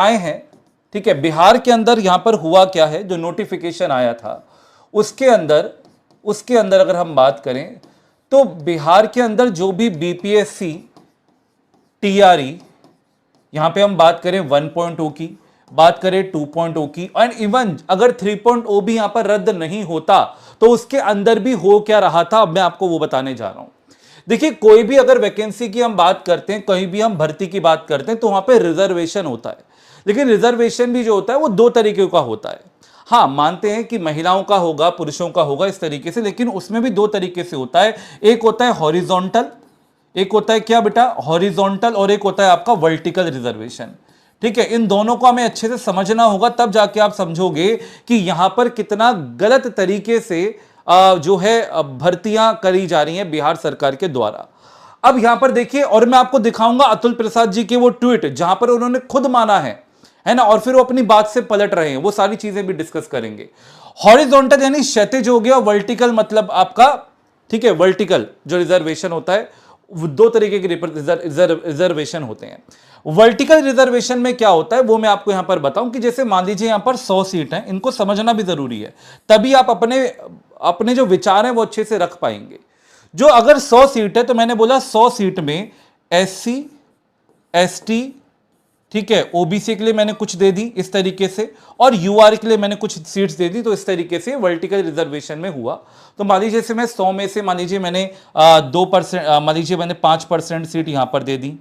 आए हैं, ठीक है। बिहार के अंदर यहां पर हुआ क्या है, जो नोटिफिकेशन आया था उसके अंदर अगर हम बात करें तो बिहार के अंदर जो भी बीपीएससी टीआरई, यहां पे हम बात करें 1.0 की, बात करें 2.0 की, एंड इवन अगर 3.0 भी यहां पर रद्द नहीं होता तो उसके अंदर भी हो क्या रहा था, अब मैं आपको वो बताने जा रहा हूं। देखिए, कोई भी अगर वैकेंसी की हम बात करते हैं, कहीं भी हम भर्ती की बात करते हैं, तो वहां पे रिजर्वेशन होता है। लेकिन रिजर्वेशन भी जो होता है वो दो तरीके का होता है। हाँ, मानते हैं कि महिलाओं का होगा, पुरुषों का होगा, इस तरीके से, लेकिन उसमें भी दो तरीके से होता है। एक होता है हॉरिजॉन्टल, एक होता है क्या बेटा, हॉरिजॉन्टल, और एक होता है आपका वर्टिकल रिजर्वेशन। ठीक है, इन दोनों को हमें अच्छे से समझना होगा, तब जाके आप समझोगे कि यहां पर कितना गलत तरीके से जो है भर्तियां करी जा रही हैं बिहार सरकार के द्वारा। अब यहां पर देखिए, और मैं आपको दिखाऊंगा अतुल प्रसाद जी के वो ट्वीट जहां पर उन्होंने खुद माना है ना, और फिर वो अपनी बात से पलट रहे हैं, वो सारी चीजें भी डिस्कस करेंगे। हॉरिजॉन्टल यानी क्षैतिज हो गया, वर्टिकल मतलब आपका, ठीक है, वर्टिकल जो रिजर्वेशन होता है, दो तरीके के रिजर्वेशन होते हैं। वर्टिकल रिजर्वेशन में क्या होता है वो मैं आपको यहां पर बताऊं कि जैसे मान लीजिए यहां पर 100 सीट हैं, इनको समझना भी जरूरी है, तभी आप अपने जो विचार हैं वो अच्छे से रख पाएंगे। जो अगर 100 सीट है तो मैंने बोला 100 सीट में एससी, एसटी, ठीक है, ओबीसी के लिए मैंने कुछ दे दी इस तरीके से, और यूआर के लिए मैंने कुछ सीट्स दे दी, तो इस तरीके से वर्टिकल रिजर्वेशन में हुआ। तो मान लीजिए जैसे मैं 100 में से मान लीजिए मैंने 2%, मान लीजिए मैंने 5% सीट यहां पर दे दी,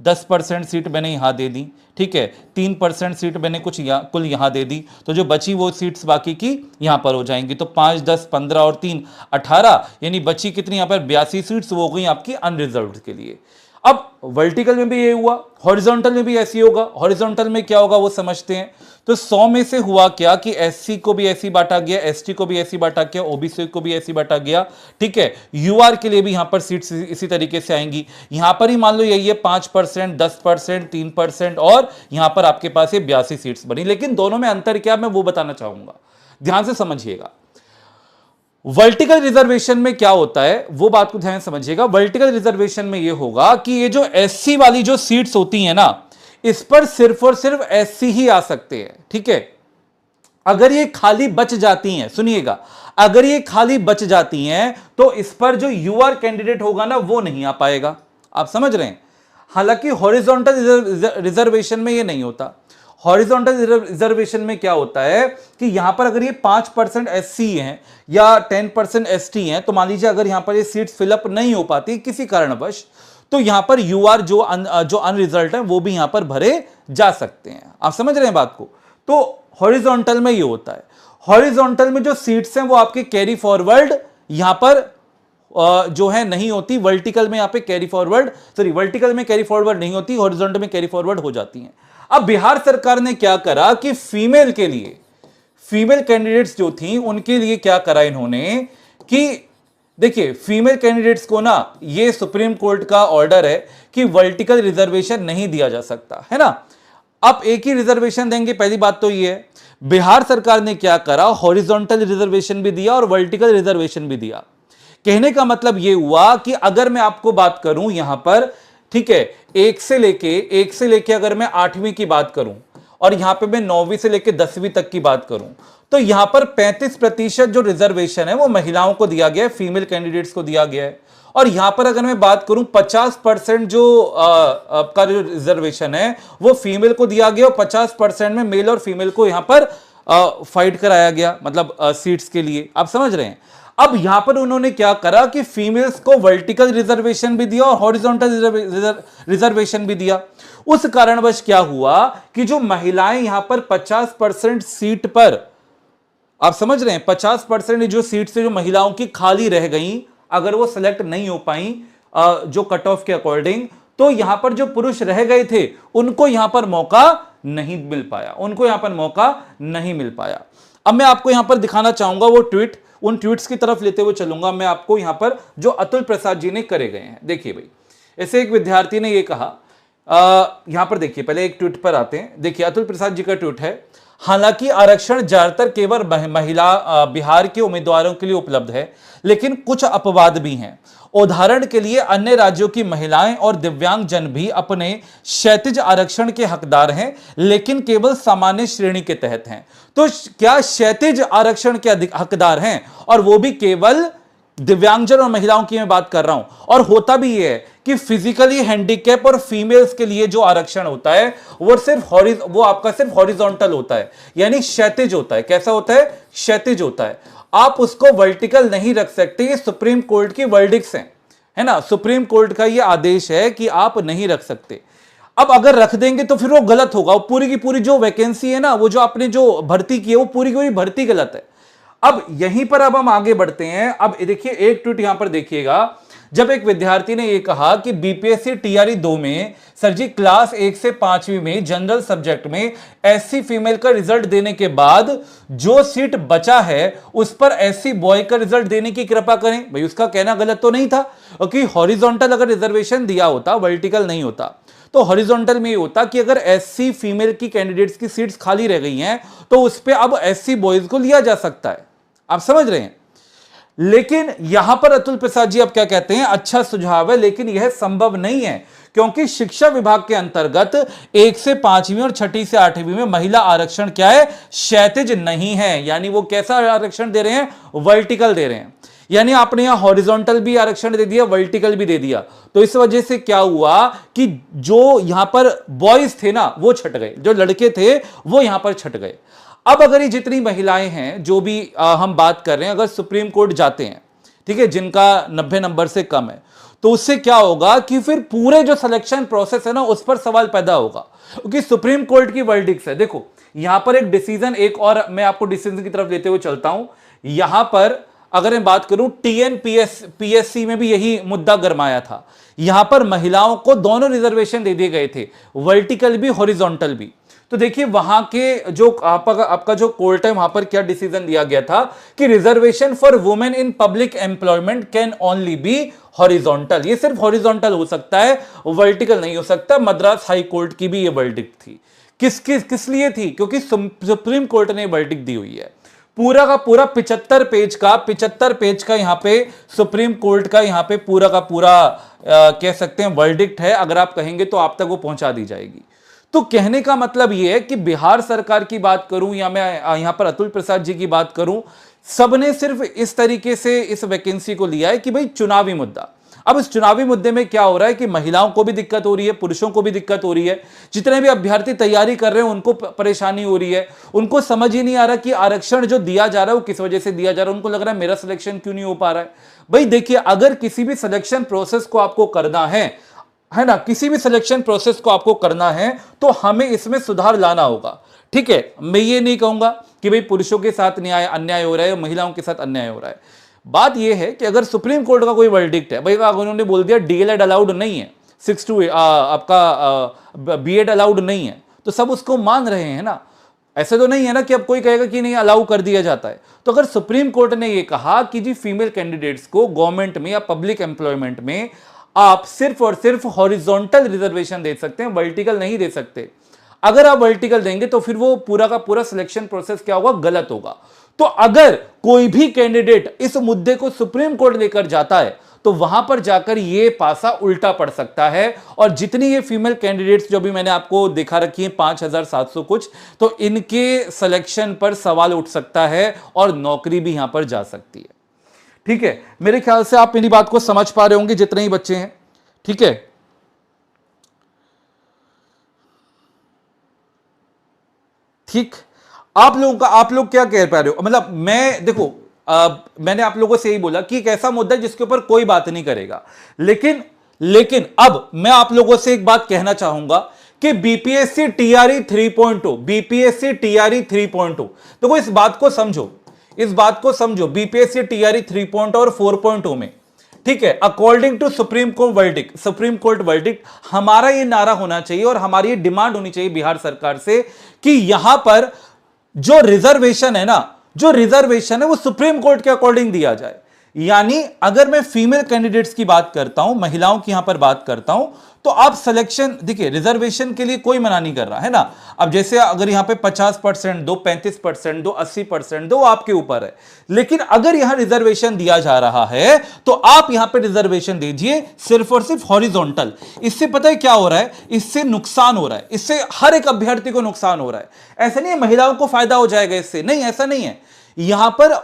10% सीट मैंने यहां दे दी, ठीक है, 3% सीट मैंने कुछ कुल यहां दे दी, तो जो बची वो सीट्स बाकी की यहां पर हो जाएंगी। तो 5, 10, 15 और 3 18, यानी बची कितनी यहां पर 82 सीट्स, वो हो गई आपकी अनरिजर्व्ड के लिए। अब वर्टिकल में भी ये हुआ, हॉरिजॉन्टल में भी ऐसी होगा। हॉरिजॉन्टल में क्या होगा वो समझते हैं। तो 100 में से हुआ क्या कि एससी को भी ऐसी बांटा गया, एसटी को भी ऐसी बांटा गया, ओबीसी को भी ऐसी बांटा गया, ठीक है। यूआर के लिए भी यहां पर सीट्स इसी तरीके से आएंगी। यहां पर ही मान लो यही है 5%, 10%, 3%, और यहां पर आपके पास ये 82 सीट्स बनी। लेकिन दोनों में अंतर क्या, मैं वो बताना चाहूंगा, ध्यान से समझिएगा। वर्टिकल रिजर्वेशन में क्या होता है वो बात को ध्यान समझिएगा। वर्टिकल रिजर्वेशन में ये होगा कि ये जो एससी वाली जो सीट्स होती हैं ना, इस पर सिर्फ और सिर्फ एससी ही आ सकते हैं, ठीक है। अगर ये खाली बच जाती हैं, सुनिएगा, अगर ये खाली बच जाती हैं तो इस पर जो यूआर कैंडिडेट होगा ना वो नहीं आ पाएगा। आप समझ रहे हैं। हालांकि हॉरिजॉन्टल रिजर्वेशन में ये नहीं होता। हॉरिजॉन्टल रिजर्वेशन में क्या होता है कि यहां पर अगर ये 5% एससी हैं या 10% एसटी हैं, तो मान लीजिए अगर यहां पर ये सीट्स फिलअप नहीं हो पाती किसी कारणवश, तो यहां पर यूआर जो अनरिजल्ट है वो भी यहां पर भरे जा सकते हैं। आप समझ रहे हैं बात को। तो हॉरिजॉन्टल में ये होता है। हॉरिजॉन्टल में जो सीट्स हैं वो आपके कैरी फॉरवर्ड यहां पर जो है नहीं होती। वर्टिकल में यहां पे कैरी फॉरवर्ड, सॉरी, वर्टिकल में कैरी फॉरवर्ड नहीं होती, हॉरिजॉन्टल में कैरी फॉरवर्ड हो जाती हैं। अब बिहार सरकार ने क्या करा कि फीमेल के लिए, फीमेल कैंडिडेट्स जो थी उनके लिए क्या करा इन्होंने कि देखिए, फीमेल कैंडिडेट्स को ना ये सुप्रीम कोर्ट का ऑर्डर है कि वर्टिकल रिजर्वेशन नहीं दिया जा सकता, है ना। आप एक ही रिजर्वेशन देंगे, पहली बात तो ये है। बिहार सरकार ने क्या करा, हॉरिजॉन्टल रिजर्वेशन भी दिया और वर्टिकल रिजर्वेशन भी दिया। कहने का मतलब यह हुआ कि अगर मैं आपको बात करूं यहां पर, ठीक है, एक से लेके अगर मैं 8वीं की बात करूं और यहां पे मैं 9वीं से लेके 10वीं तक की बात करूं, तो यहां पर 35% जो रिजर्वेशन है वो महिलाओं को दिया गया है, फीमेल कैंडिडेट्स को दिया गया है। और यहां पर अगर मैं बात करूं 50% जो आपका जो रिजर्वेशन है वो फीमेल को दिया गया और 50% में मेल और फीमेल को यहां पर फाइट कराया गया, मतलब सीट्स के लिए। आप समझ रहे हैं। अब यहां पर उन्होंने क्या करा कि फीमेल्स को वर्टिकल रिजर्वेशन भी दिया और हॉरिजॉन्टल रिजर्वेशन भी दिया। उस कारणवश क्या हुआ कि जो महिलाएं यहां पर 50% सीट पर, आप समझ रहे हैं, 50% जो सीट से जो महिलाओं की खाली रह गई, अगर वो सिलेक्ट नहीं हो पाई जो कट ऑफ के अकॉर्डिंग, तो यहां पर जो पुरुष रह गए थे उनको यहां पर मौका नहीं मिल पाया, उनको यहां पर मौका नहीं मिल पाया। अब मैं आपको यहां पर दिखाना चाहूंगा वो ट्वीट, उन ट्वीट्स की तरफ लेते हुए चलूंगा मैं आपको यहां पर जो अतुल प्रसाद जी ने करे गए हैं। देखिए भाई, ऐसे एक विद्यार्थी ने यह कहा, यहां पर देखिए, पहले एक ट्वीट पर आते हैं। देखिए, अतुल प्रसाद जी का ट्वीट है, हालांकि आरक्षण ज्यादातर केवल महिला बिहार के उम्मीदवारों के लिए उपलब्ध है, लेकिन कुछ अपवाद भी हैं। उदाहरण के लिए अन्य राज्यों की महिलाएं और दिव्यांग जन भी अपने क्षैतिज आरक्षण के हकदार हैं, लेकिन केवल सामान्य श्रेणी के तहत हैं। तो क्या क्षैतिज आरक्षण के हकदार हैं, और वो भी केवल दिव्यांगजन और महिलाओं की मैं बात कर रहा हूं। और होता भी ये है कि फिजिकली हैंडीकैप और फीमेल्स के लिए जो आरक्षण होता है वो आपका सिर्फ हॉरिजॉन्टल होता है, यानी क्षैतिज होता है। कैसा होता है? क्षैतिज होता है। आप उसको वर्टिकल नहीं रख सकते। ये सुप्रीम कोर्ट की वर्डिक्ट्स हैं, है ना, सुप्रीम कोर्ट का ये आदेश है कि आप नहीं रख सकते। अब अगर रख देंगे तो फिर वो गलत होगा। वो पूरी की पूरी जो वैकेंसी है ना, वो जो आपने जो भर्ती की है, वो पूरी की पूरी भर्ती गलत है। अब यहीं पर अब हम आगे बढ़ते हैं। अब देखिए एक ट्वीट यहां पर देखिएगा, जब एक विद्यार्थी ने यह कहा कि बीपीएससी टीआरई 2 में सर जी क्लास 1 से 5वीं में जनरल सब्जेक्ट में एससी फीमेल का रिजल्ट देने के बाद जो सीट बचा है उस पर एससी बॉय का रिजल्ट देने की कृपा करें। भाई उसका कहना गलत तो नहीं था, क्योंकि हॉरिजॉन्टल अगर रिजर्वेशन दिया होता, वर्टिकल नहीं होता, तो हॉरिजॉन्टल में ये होता कि अगर एससी फीमेल की कैंडिडेट्स की सीट्स खाली रह गई हैं तो उस पर अब एससी बॉयज को लिया जा सकता है। आप समझ रहे हैं? लेकिन यहां पर अतुल प्रसाद जी अब क्या कहते हैं, अच्छा सुझाव है लेकिन यह संभव नहीं है, क्योंकि शिक्षा विभाग के अंतर्गत 1 से 5वीं और 6ठी से 8वीं में महिला आरक्षण क्या है? क्षैतिज नहीं है। यानी वो कैसा आरक्षण दे रहे हैं? वर्टिकल दे रहे हैं। यानी आपने यहां हॉरिजॉन्टल भी आरक्षण दे दिया, वर्टिकल भी दे दिया। तो इस वजह से क्या हुआ कि जो यहां पर बॉयज थे ना वो छट गए, जो लड़के थे वो यहां पर छट गए। अब अगर ये जितनी महिलाएं हैं जो भी हम बात कर रहे हैं, अगर सुप्रीम कोर्ट जाते हैं, ठीक है, जिनका 90 नंबर से कम है, तो उससे क्या होगा कि फिर पूरे जो सिलेक्शन प्रोसेस है ना उस पर सवाल पैदा होगा, क्योंकि सुप्रीम कोर्ट की वर्डिक्ट्स है। देखो यहां पर एक डिसीजन, एक और मैं आपको डिसीजन की तरफ लेते हुए चलता हूं। यहां पर अगर मैं बात करूं पीएससी में भी यही मुद्दा गरमाया था। यहां पर महिलाओं को दोनों रिजर्वेशन दे दिए गए थे, वर्टिकल भी हॉरिजॉन्टल भी। तो देखिए वहां के जो आपका जो कोर्ट है वहां पर क्या डिसीजन दिया गया था कि reservation for women in public employment can only be horizontal. ये सिर्फ हॉरिजॉन्टल हो सकता है, वर्टिकल नहीं हो सकता। मद्रास हाई कोर्ट की भी ये वर्डिक्ट थी। किस लिए थी? क्योंकि सुप्रीम कोर्ट ने वर्डिक्ट दी हुई है। पूरा का पूरा 75 पेज का यहां पे सुप्रीम कोर्ट का यहां पे पूरा का पूरा कह सकते हैं वर्डिक्ट है। अगर आप कहेंगे तो आप तक वो पहुंचा दी जाएगी। तो कहने का मतलब यह है कि बिहार सरकार की बात करूं या मैं यहां पर अतुल प्रसाद जी की बात करूं, सबने सिर्फ इस तरीके से इस वैकेंसी को लिया है कि भाई चुनावी मुद्दा। अब इस चुनावी मुद्दे में क्या हो रहा है कि महिलाओं को भी दिक्कत हो रही है, पुरुषों को भी दिक्कत हो रही है। जितने भी अभ्यर्थी तैयारी कर रहे हैं उनको परेशानी हो रही है। उनको समझ ही नहीं आ रहा कि आरक्षण जो दिया जा रहा है वो किस वजह से दिया जा रहा है। उनको लग रहा है मेरा सिलेक्शन क्यों नहीं हो पा रहा है। भाई देखिए, अगर किसी भी सिलेक्शन प्रोसेस को आपको करना है ना, किसी भी सिलेक्शन प्रोसेस को आपको करना है तो हमें इसमें सुधार लाना होगा। ठीक है, मैं ये नहीं कहूंगा कि भाई पुरुषों के साथ अन्याय हो रहा है, महिलाओं के साथ अन्याय हो रहा है। बात यह है कि अगर सुप्रीम कोर्ट का कोई वर्डिक्ट है, भाई उन्होंने बोल दिया डीएलएड अलाउड नहीं है, 6 to 8 आपका बीएड अलाउड नहीं है, तो सब उसको मान रहे हैं ना। ऐसे तो नहीं है ना कि अब कोई कहेगा कि नहीं अलाउ कर दिया जाता है। तो अगर सुप्रीम कोर्ट ने यह कहा कि जी फीमेल कैंडिडेट्स को गवर्नमेंट में या पब्लिक एम्प्लॉयमेंट में आप सिर्फ और सिर्फ हॉरिजॉन्टल रिजर्वेशन दे सकते हैं, वर्टिकल नहीं दे सकते। अगर आप वर्टिकल देंगे तो फिर वो पूरा का पूरा सिलेक्शन प्रोसेस क्या होगा? गलत होगा। तो अगर कोई भी कैंडिडेट इस मुद्दे को सुप्रीम कोर्ट लेकर जाता है तो वहां पर जाकर ये पासा उल्टा पड़ सकता है। और जितनी ये फीमेल कैंडिडेट्स जो भी मैंने आपको दिखा रखी है 5700 कुछ, तो इनके सिलेक्शन पर सवाल उठ सकता है और नौकरी भी यहां पर जा सकती है। ठीक है, मेरे ख्याल से आप मेरी बात को समझ पा रहे होंगे जितने ही बच्चे हैं। ठीक है, ठीक, आप लोग क्या कह पा रहे हो? मतलब मैं देखो मैंने आप लोगों से यही बोला कि एक ऐसा मुद्दा है जिसके ऊपर कोई बात नहीं करेगा, लेकिन अब मैं आप लोगों से एक बात कहना चाहूंगा कि बीपीएससी टीआरई 3.0, बीपीएससी टीआरई 3.0, देखो इस बात को समझो, बीपीएससी टीआरई 3.0 और 4.0 में, ठीक है, according to Supreme Court verdict, हमारा ये नारा होना चाहिए और हमारी ये डिमांड होनी चाहिए बिहार सरकार से कि यहां पर जो रिजर्वेशन है वो सुप्रीम कोर्ट के अकॉर्डिंग दिया जाए। यानी अगर मैं फीमेल कैंडिडेट्स की बात करता हूं, महिलाओं की यहां पर बात करता हूं, तो आप सिलेक्शन देखिए, रिजर्वेशन के लिए कोई मना नहीं कर रहा है ना। अब जैसे अगर यहां पे 50% दो, 35% दो, 80% दो, आपके ऊपर है। लेकिन अगर यहां रिजर्वेशन दिया जा रहा है तो आप यहां पे रिजर्वेशन दीजिए सिर्फ और सिर्फ हॉरिजॉन्टल। इससे पता है क्या हो रहा है, इससे नुकसान हो रहा है, इससे हर एक अभ्यर्थी को नुकसान हो रहा है। ऐसा नहीं है महिलाओं को फायदा हो जाएगा इससे, नहीं, ऐसा नहीं है। यहां पर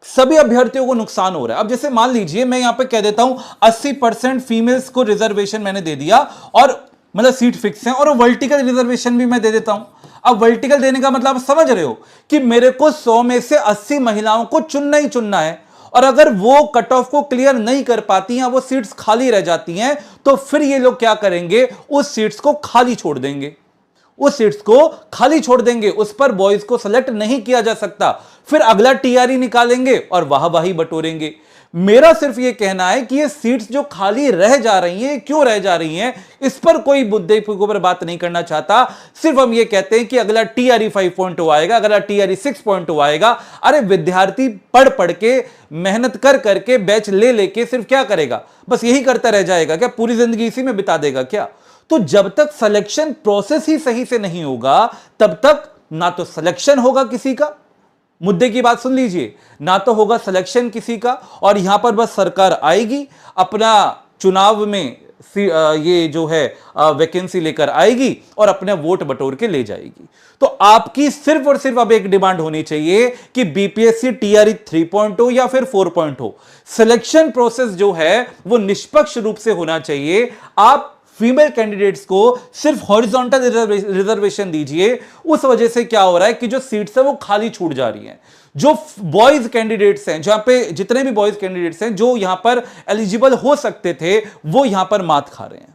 सभी अभ्यर्थियों को नुकसान हो रहा है। अब जैसे मान लीजिए मैं यहां पे कह देता हूं 80% फीमेल्स को रिजर्वेशन मैंने दे दिया, और मतलब सीट फिक्स है, और वर्टिकल रिजर्वेशन भी मैं दे देता हूं। अब वर्टिकल देने का मतलब आप समझ रहे हो कि मेरे को 100 में से 80 महिलाओं को चुनना ही चुनना है, और अगर वो कट ऑफ को क्लियर नहीं कर पाती हैं, वो सीट्स खाली रह जाती हैं, तो फिर ये लोग क्या करेंगे, उस सीट्स को खाली छोड़ देंगे, उस सीट्स को खाली छोड़ देंगे, उस पर बॉयज को सेलेक्ट नहीं किया जा सकता। फिर अगला टीआरई निकालेंगे और वाहवाही बटोरेंगे। मेरा सिर्फ यह कहना है कि ये सीट्स जो खाली रह जा रही हैं, क्यों रह जा रही हैं, इस पर कोई मुद्दे के ऊपर बात नहीं करना चाहता। सिर्फ हम ये कहते हैं कि अगला टीआरई 5.2 आएगा, अगला टीआरई 6.2 आएगा। अरे विद्यार्थी पढ़ पढ़ के, मेहनत कर करके, बैच ले लेके सिर्फ क्या करेगा, बस यही करता रह जाएगा क्या? पूरी जिंदगी इसी में बिता देगा क्या? तो जब तक सिलेक्शन प्रोसेस ही सही से नहीं होगा, तब तक ना तो सिलेक्शन होगा किसी का, मुद्दे की बात सुन लीजिए, ना तो होगा सिलेक्शन किसी का, और यहां पर बस सरकार आएगी, अपना चुनाव में ये जो है वैकेंसी लेकर आएगी और अपने वोट बटोर के ले जाएगी। तो आपकी सिर्फ और सिर्फ अब एक डिमांड होनी चाहिए कि बीपीएससी टीआरई 3.0 या फिर 4.0 सिलेक्शन प्रोसेस जो है वो निष्पक्ष रूप से होना चाहिए। आप फीमेल कैंडिडेट्स को सिर्फ हॉरिजॉन्टल रिजर्वेशन दीजिए। उस वजह से क्या हो रहा है कि जो सीट्स है वो खाली छूट जा रही हैं। जो बॉयज कैंडिडेट्स हैं, जहां पे जितने भी बॉयज कैंडिडेट्स हैं जो यहां पर एलिजिबल हो सकते थे, वो यहां पर मात खा रहे हैं।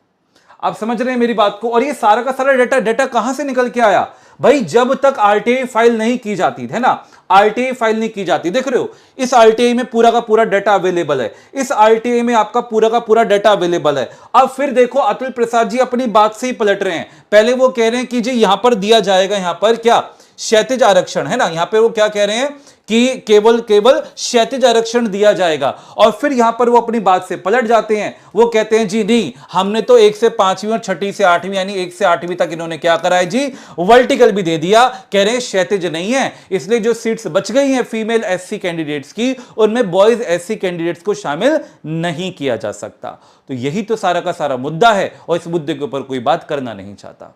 आप समझ रहे हैं मेरी बात को? और ये सारा का सारा डेटा कहां से निकल के आया भाई? जब तक आरटीआई फाइल नहीं की जाती है ना, आरटीआई फाइल नहीं की जाती, देख रहे हो इस आरटीआई में पूरा का पूरा डेटा अवेलेबल है, इस आरटीआई में आपका पूरा का पूरा डेटा अवेलेबल है। अब फिर देखो अतुल प्रसाद जी अपनी बात से ही पलट रहे हैं। पहले वो कह रहे हैं कि जी यहां पर दिया जाएगा, यहां पर क्या क्षैतिज आरक्षण है ना, यहां पे वो क्या कह रहे हैं कि केवल क्षैतिज आरक्षण दिया जाएगा, और फिर यहां पर वो अपनी बात से पलट जाते हैं। वो कहते हैं जी नहीं, हमने तो 1 से 5वीं और 6ठी से 8वीं यानी 1 से 8वीं तक इन्होंने क्या करा है जी, वर्टिकल भी दे दिया। कह रहे हैं क्षैतिज नहीं है, इसलिए जो सीट्स बच गई हैं फीमेल एससी कैंडिडेट्स की, उनमें बॉयज एससी कैंडिडेट्स को शामिल नहीं किया जा सकता। तो यही तो सारा का सारा मुद्दा है, और इस मुद्दे के ऊपर कोई बात करना नहीं चाहता।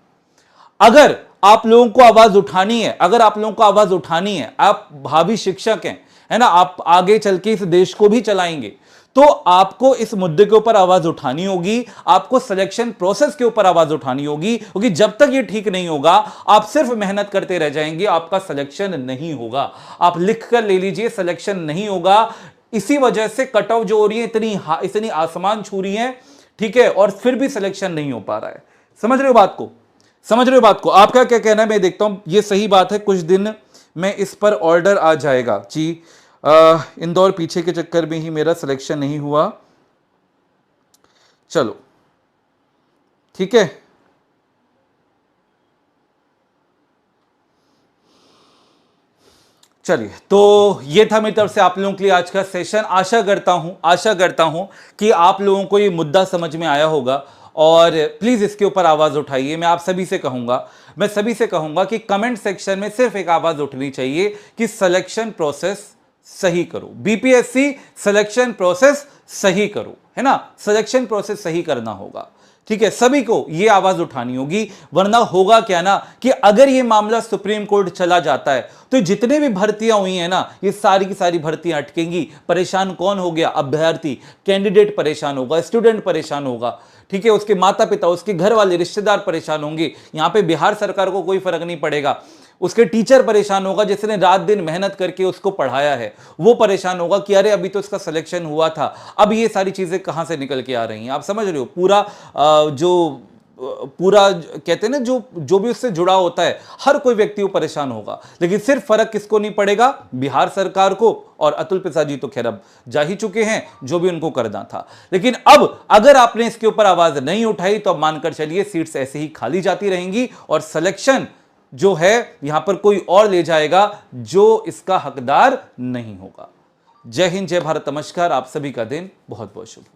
अगर आप लोगों को आवाज उठानी है, अगर आप लोगों को आवाज उठानी है, आप भावी शिक्षक हैं, है ना, आप आगे चल के इस देश को भी चलाएंगे, तो आपको इस मुद्दे के ऊपर आवाज उठानी होगी, आपको सिलेक्शन प्रोसेस के ऊपर आवाज उठानी होगी, क्योंकि जब तक ये ठीक नहीं होगा आप सिर्फ मेहनत करते रह जाएंगे, आपका सिलेक्शन नहीं होगा। आप लिख कर ले लीजिए, सिलेक्शन नहीं होगा। इसी वजह से कट ऑफ जो हो रही है इतनी आसमान छू रही है, ठीक है, और फिर भी सिलेक्शन नहीं हो पा रहा है। समझ रहे हो बात को? समझ रहे हो बात को? आपका क्या कहना है? मैं देखता हूं, ये सही बात है, कुछ दिन में इस पर ऑर्डर आ जाएगा जी। इंदौर पीछे के चक्कर में ही मेरा सिलेक्शन नहीं हुआ। चलो ठीक है, चलिए, तो ये था मेरी तरफ से आप लोगों के लिए आज का सेशन। आशा करता हूं कि आप लोगों को ये मुद्दा समझ में आया होगा, और प्लीज इसके ऊपर आवाज उठाइए। मैं आप सभी से कहूंगा कि कमेंट सेक्शन में सिर्फ एक आवाज उठनी चाहिए कि सिलेक्शन प्रोसेस सही करो, बीपीएससी सिलेक्शन प्रोसेस सही करो, है ना, सिलेक्शन प्रोसेस सही करना होगा। ठीक है, सभी को यह आवाज उठानी होगी, वरना होगा क्या ना कि अगर यह मामला सुप्रीम कोर्ट चला जाता है तो जितने भी भर्तियां हुई हैं ना, ये सारी की सारी भर्तियां अटकेंगी। परेशान कौन हो गया? अभ्यर्थी, कैंडिडेट परेशान होगा, स्टूडेंट परेशान होगा, ठीक है, उसके माता पिता, उसके घर वाले, रिश्तेदार परेशान होंगे। यहां पे बिहार सरकार को कोई फर्क नहीं पड़ेगा। उसके टीचर परेशान होगा जिसने रात दिन मेहनत करके उसको पढ़ाया है, वो परेशान होगा कि अरे अभी तो इसका सिलेक्शन हुआ था, अब ये सारी चीजें कहां से निकल के आ रही हैं। आप समझ रहे हो? पूरा कहते हैं ना, जो भी उससे जुड़ा होता है, हर कोई व्यक्ति वो परेशान होगा। लेकिन सिर्फ फर्क किसको नहीं पड़ेगा? बिहार सरकार को। और अतुल प्रसाद जी तो खैर अब जा ही चुके हैं, जो भी उनको करना था। लेकिन अब अगर आपने इसके ऊपर आवाज नहीं उठाई तो अब मानकर चलिए सीट्स ऐसे ही खाली जाती रहेंगी, और सिलेक्शन जो है यहां पर कोई और ले जाएगा जो इसका हकदार नहीं होगा। जय हिंद, जय भारत, नमस्कार। आप सभी का दिन बहुत बहुत शुभ हो।